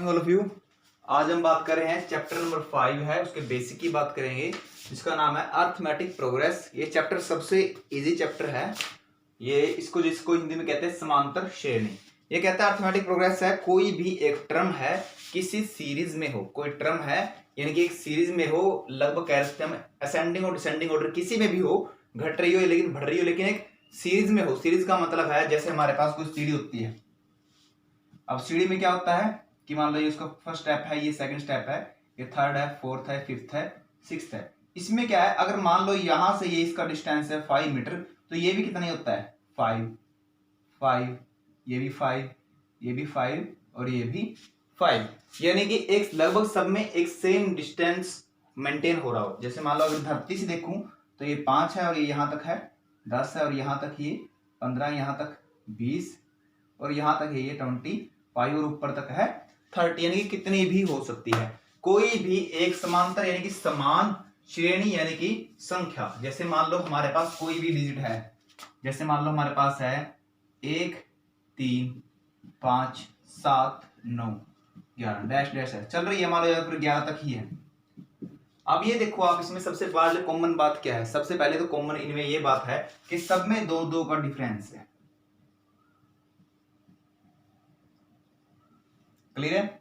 All of you. आज हम बात कर रहे हैं चैप्टर नंबर 5 है, उसके बेसिक की बात करेंगे जिसका नाम है अर्थमेटिक प्रोग्रेस। ये चैप्टर सबसे इजी चैप्टर है। ये जिसको हिंदी में कहते हैं समांतर श्रेणी। ये कहता है अर्थमेटिक प्रोग्रेस है कोई भी एक टर्म है किसी सीरीज में हो, कोई टर्म है यानी कि एक सीरीज में हो, लगभग कह सकते हैं हम असेंडिंग और डिसेंडिंग ऑर्डर किसी में भी हो, घट रही हो लेकिन बढ़ रही हो, लेकिन एक सीरीज में हो। सीरीज का मतलब है जैसे हमारे पास कोई सीढ़ी होती है। अब सीढ़ी में क्या होता है कि मान लो ये उसका फर्स्ट स्टेप है, ये सेकंड स्टेप है, ये थर्ड है, फोर्थ है, फिफ्थ है, सिक्स्थ है। इसमें क्या है, अगर मान लो यहां से ये इसका डिस्टेंस है 5 मीटर, तो ये भी कितना ही होता है 5 5, ये भी 5, ये भी 5 और ये भी 5, यानी कि एक लगभग सब में एक सेम डिस्टेंस मेंटेन हो रहा हो। जैसे मान लो अगर धरती से देखूं तो ये 5 है और ये यहां तक है 10 है और यहां तक ये 15, यहां तक 20 और यहां तक है ये 25 और ऊपर तक है 30, यानी कि कितनी भी हो सकती है। कोई भी एक समांतर यानी कि समान श्रेणी यानी कि संख्या, जैसे मान लो हमारे पास कोई भी डिजिट है, जैसे मान लो हमारे पास है 1 3 5 7 9 11 डैश डैश है चल रही है, मान लो या फिर 11 तक ही है। अब ये देखो आप, इसमें सबसे पहले कॉमन बात क्या है? सबसे पहले तो कॉमन इनमें ये बात है कि सब में 2 का डिफरेंस है। क्लियर है?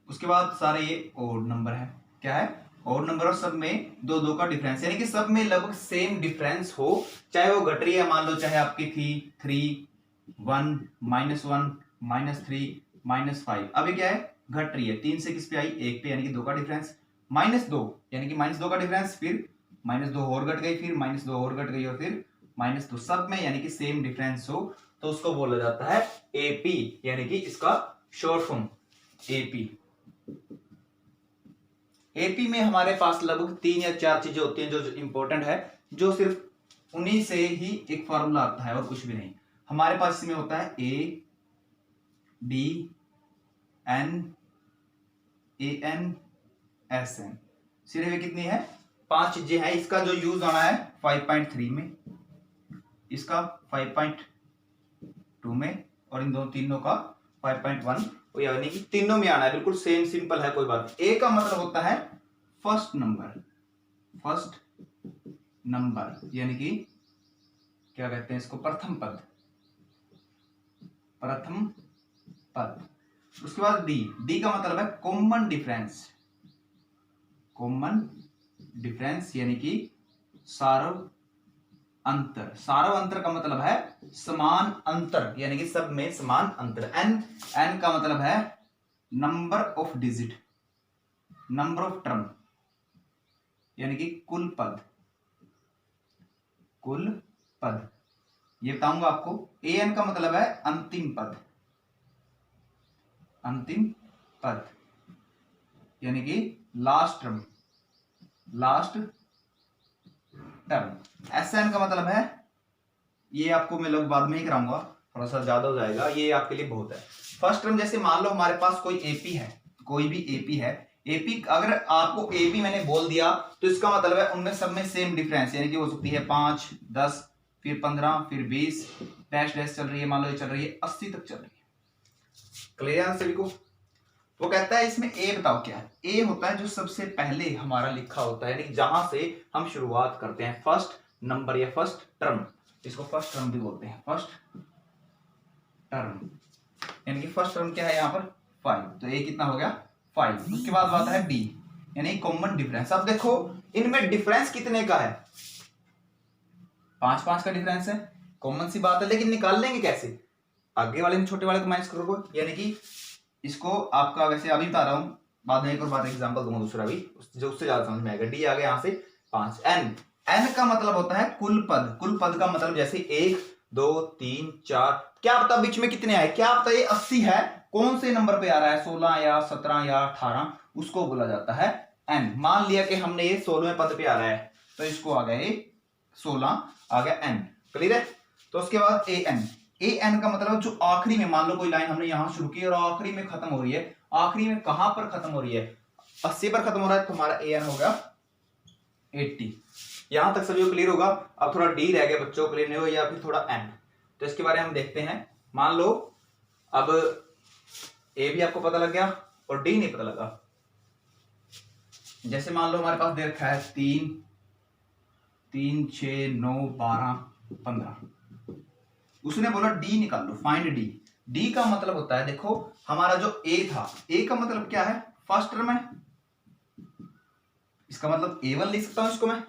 उसके बाद सारे ये ओड नंबर है। क्या है? ओड नंबर और सब में 2 का डिफरेंस, यानी कि सब में लगभग सेम डिफरेंस हो, चाहे वो घट रही है, मान लो चाहे आपकी थी 3 1 -1 -3 -5। अब ये क्या है? घट रही है। 3 से किस पे आई? 1 पे, यानी कि 2 का डिफरेंस। -2 यानी कि -2 का डिफरेंस, फिर -2 और घट गई, फिर -2 और घट गई और फिर -2। सब में यानी कि सेम डिफरेंस हो तो उसको बोला जाता है एपी, यानी कि इसका शॉर्ट फॉर्म एपी। एपी में हमारे पास लगभग 3 या 4 चीजें होती हैं जो इंपॉर्टेंट है, जो सिर्फ उन्हीं से ही एक फार्मूला आता है और कुछ भी नहीं। हमारे पास इसमें होता है A D N A N S N. सिर्फ ये कितनी है? 5 चीजें हैं। इसका जो यूज आना है 5.3 में, इसका 5.2 में और इन तीनों का 5.1, यानी कि तीनों में आना है। बिल्कुल सेम सिंपल है, कोई बात नहीं। ए का मतलब होता है फर्स्ट नंबर, फर्स्ट नंबर यानी कि क्या कहते हैं इसको? प्रथम पद, प्रथम पद। उसके बाद डी, डी का मतलब है कॉमन डिफरेंस, कॉमन डिफरेंस यानी कि सार्व अंतर। सार्व अंतर का मतलब है समान अंतर, यानी कि सब में समान अंतर। एन, एन का मतलब है number of digit, number of term यानी कि कुल पद, कुल पद। ये बताऊंगा आपको। ए एन का मतलब है अंतिम पद, अंतिम पद यानी कि last term, last term. S N का मतलब है, ये आपको मैं लोग बाद में ही कराऊंगा, थोड़ा सा ज्यादा हो जाएगा, ये आपके लिए बहुत है। फर्स्ट टर्म, जैसे मान लो हमारे पास कोई एपी है, कोई भी एपी है। एपी अगर आपको एपी मैंने बोल दिया तो इसका मतलब है उनमें सब में सेम डिफरेंस, यानी कि हो सकती है 5 10 फिर 15 फिर 20 डैश डैश चल रही है, मान लो ये चल रही है 80 तक चल रही है। क्लियर है सभी को? वो कहता है इसमें ए बताओ क्या है? ए होता है जो सबसे पहले हमारा लिखा होता है, यानी जहां से हम शुरुआत करते हैं, फर्स्ट नंबर या फर्स्ट टर्म। इसको फर्स्ट टर्म भी बोलते हैं, फर्स्ट टर्म। यानी कि फर्स्ट टर्म क्या है यहाँ पर? 5, तो ए कितना हो गया? 5। उसके बाद आता है डी, यानी कॉमन डिफरेंस। अब देखो इनमें डिफरेंस कितने का है? 5 का डिफरेंस है, कॉमन सी बात है, लेकिन निकाल लेंगे कैसे? आगे वाले में छोटे वाले को माइनस करोगे, यानी कि इसको आपका, वैसे अभी बता रहा हूं, बाद में एक और बात एग्जांपल दूंगा दूसरा भी, जो उससे ज्यादा समझ में आएगा। डी आ गया यहां से 5। एन, एन का मतलब होता है कुल पद। कुल पद का मतलब जैसे 1 2 3 4, क्या पता बीच में कितने आए, क्या पता ये 80 है, कौन से नंबर पे आ रहा है, 16 या 17 या 18, उसको बोला जाता है एन। मान लिया कि हमने ये 16वें पद पे आ रहा है, तो इसको आ गया 16, आ गया एन। क्लियर है? तो उसके बाद ए एन, ए एन का मतलब जो आखिरी में, मान लो कोई लाइन हमने यहां शुरू की और आखिरी में खत्म हो रही है। आखिरी में कहां पर खत्म हो रही है? 80 पर खत्म हो रहा है, तो हमारा ए एन हो गया 80। यहां तक सभी को क्लियर होगा? अब थोड़ा डी रह गया, बच्चों को क्लियर नहीं हो, या फिर थोड़ा एन, तो इसके बारे में हम देखते हैं। मान लो अब ए भी आपको पता लग गया, और डी नहीं पता लगा। जैसे मान लो हमारे पास दे रखा है 3 3 6 9 12 15, उसने बोला डी निकाल लो, फाइंड डी। डी का मतलब होता है, देखो हमारा जो ए था, ए का मतलब क्या है, फर्स्ट टर्म है, इसका मतलब A1 लिख सकता हूं इसको मैं।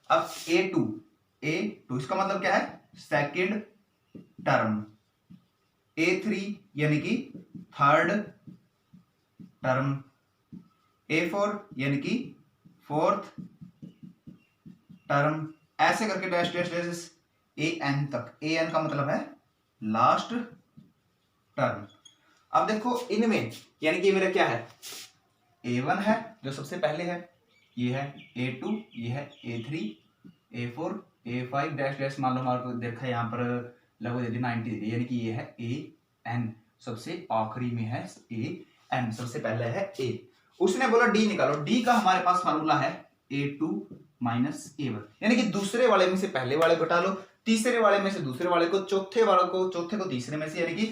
अब A2 इसका मतलब क्या है, सेकंड टर्म। A3 यानी कि थर्ड टर्म। A4 यानी कि फोर्थ टर्म। ऐसे करके डैश डैश डैश AN तक। AN का मतलब है लास्ट टर्म। अब देखो इनमें यानी कि मेरा क्या है, A1 है जो सबसे पहले है, ये है A2, ये है A3, A4, A5 dash dash, मान लो हमारे को देखा है यहाँ पर लगभग दे दी 90 डिग्री, यानी कि ये है AN, सबसे आखिरी में है AN, सबसे पहले है A। उसने बोला D निकालो। D का हमारे पास फार्मूला है A2 माइनस A1, यानी कि दूसरे वाले में से पहले वाले घटा लो, तीसरे वाले में से दूसरे वाले को, चौथे को तीसरे में से, यानी कि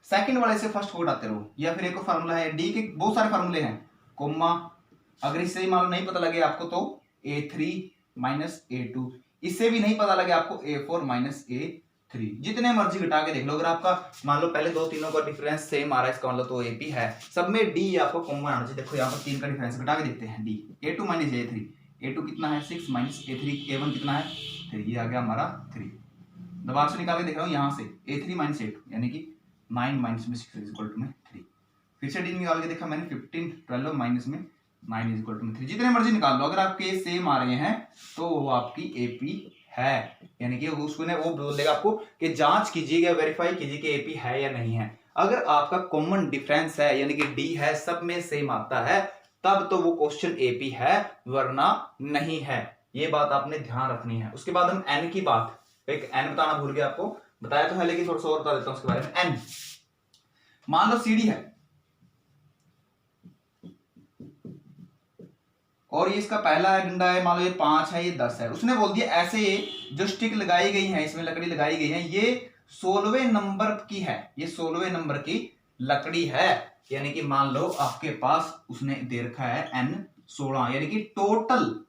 सेकंड वाले से फर्स्ट को घटाते रहो। या फिर एक फार्मूला है D के बहुत सारे फार्मूले हैं, कोमा, अगर इससे ही मान लो नहीं पता लगे आपको तो A3 माइनस A2, इससे भी नहीं पता लगे आपको A4 माइनस A3, जितने मर्जी घटा के देख लो। अगर आपका मान लो पहले दो तीनों का डिफरेंस सेम आ रहा है, इसका मतलब तो AP है, सब में D आपको कॉमन आना चाहिए। देखो यहाँ पर 3 का डिफरेंस घटा के देखते हैं, D A2 minus A3, A2 कितना है 6 माइनस A3, A1 कितना है 3, ये आ गया हमारा 3। दोबारा से निकाल के देख रहा हूँ यहाँ से A3 माइनस A2 यानी कि 9 माइनस में 6 इक्वल टू में 3। फिर से D निकाल के देखा मैंने 15 12 माइनस में 9 इज इक्वल टू 3। जितने मर्जी निकाल लो, अगर आपके सेम आ रहे हैं तो वो आपकी AP है, यानी कि उसको ने वो बोल देगा आपको कि जांच कीजिएगा, वेरीफाई कीजिए कि AP है या नहीं है। अगर आपका कॉमन डिफरेंस है यानी कि D है, सब में सेम आता है, तब तो वो क्वेश्चन AP है, वरना नहीं है। ये बात आपने ध्यान रखनी है। उसके बाद हम N की बात, एक N बताना भूल गया, आपको बताया तो है लेकिन थोड़ा सा और बता देता हूं उसके बारे में। N मान लो CD है और ये इसका पहला डंडा है, मान लो ये 5 है, ये 10 है। उसने बोल दिया ऐसे जो स्टिक लगाई गई है, इसमें लकड़ी लगाई गई है, ये 16वें नंबर की है, ये 16वें नंबर की लकड़ी है। यानी कि मान लो आपके पास उसने दे रखा है N 16, यानी कि टोटल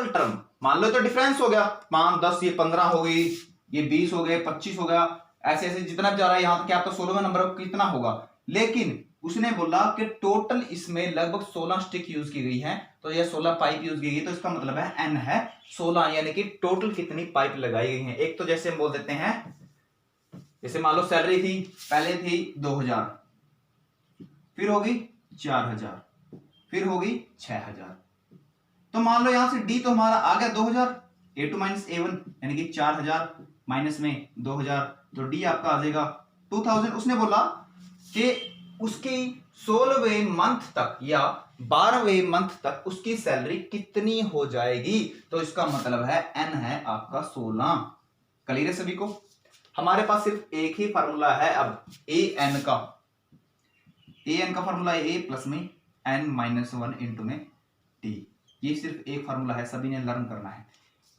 टर्म मान लो, तो डिफरेंस हो गया 5 10, ये 15 हो गई, ये 20 हो गए, 25 हो गया, ऐसे ऐसे जितना भी जा रहा है यहाँ तक, आपका 16वें नंबर कितना होगा। लेकिन उसने बोला कि टोटल इसमें लगभग 16 स्टिक यूज की गई है, तो यह 16 पाइप यूज की गई, तो इसका मतलब है N है 16, यानी कि टोटल कितनी पाइप लगाई गई है। एक तो जैसे हम बोल देते हैं, जैसे मान लो सैलरी थी, पहले थी 2000, फिर होगी 4000, फिर होगी 6000, तो मान लो यहां से D तो हमारा आ गया 2000, A2 माइनस A1 यानी कि 4000 माइनस में 2000, तो D आपका आ जाएगा 2000। उसने बोला कि उसकी 16वें मंथ तक या 12वें मंथ तक उसकी सैलरी कितनी हो जाएगी, तो इसका मतलब है N है आपका 16। क्लियर है सभी को। हमारे पास सिर्फ एक ही फार्मूला है अब AN का फार्मूला है A प्लस में N माइनस 1 इंटू में D। ये सिर्फ एक फार्मूला है, सभी ने लर्न करना है।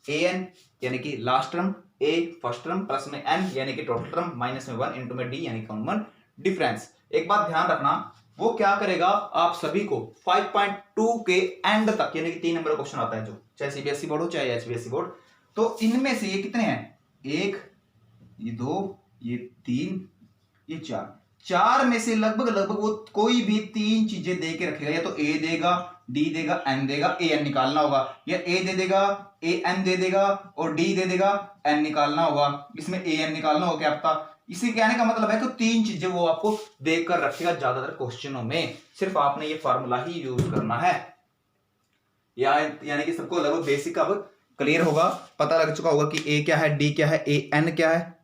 AN यानी कि last term, A first term, plus में N यानी कि टोटल टर्म, माइनस में 1 इंटू में D यानी कॉमन डिफरेंस। एक बात ध्यान रखना, वो क्या करेगा आप सभी को 5.2 के एंड तक, यानी कि 3 नंबर का क्वेश्चन आता है, जो चाहे CBSE बोर्ड हो चाहे HBSE बोर्ड, तो इनमें से ये कितने हैं, 1 ये 2 ये 3 ये 4 में से लगभग वो कोई भी 3 चीजें दे के रखेगा, या तो A देगा, D देगा, N देगा, AN निकालना होगा, या A दे देगा, AN दे देगा और D दे देगा, N निकालना होगा। इसमें AN निकालना होगा क्या आपका। इसी कहने का मतलब है कि 3 चीजें वो आपको देकर रखेगा ज्यादातर क्वेश्चनों में, सिर्फ आपने ये फार्मूला ही यूज करना है। यानी कि सबको लगभग बेसिक अब क्लियर होगा, पता लग चुका होगा कि A क्या है, D क्या है, AN क्या है,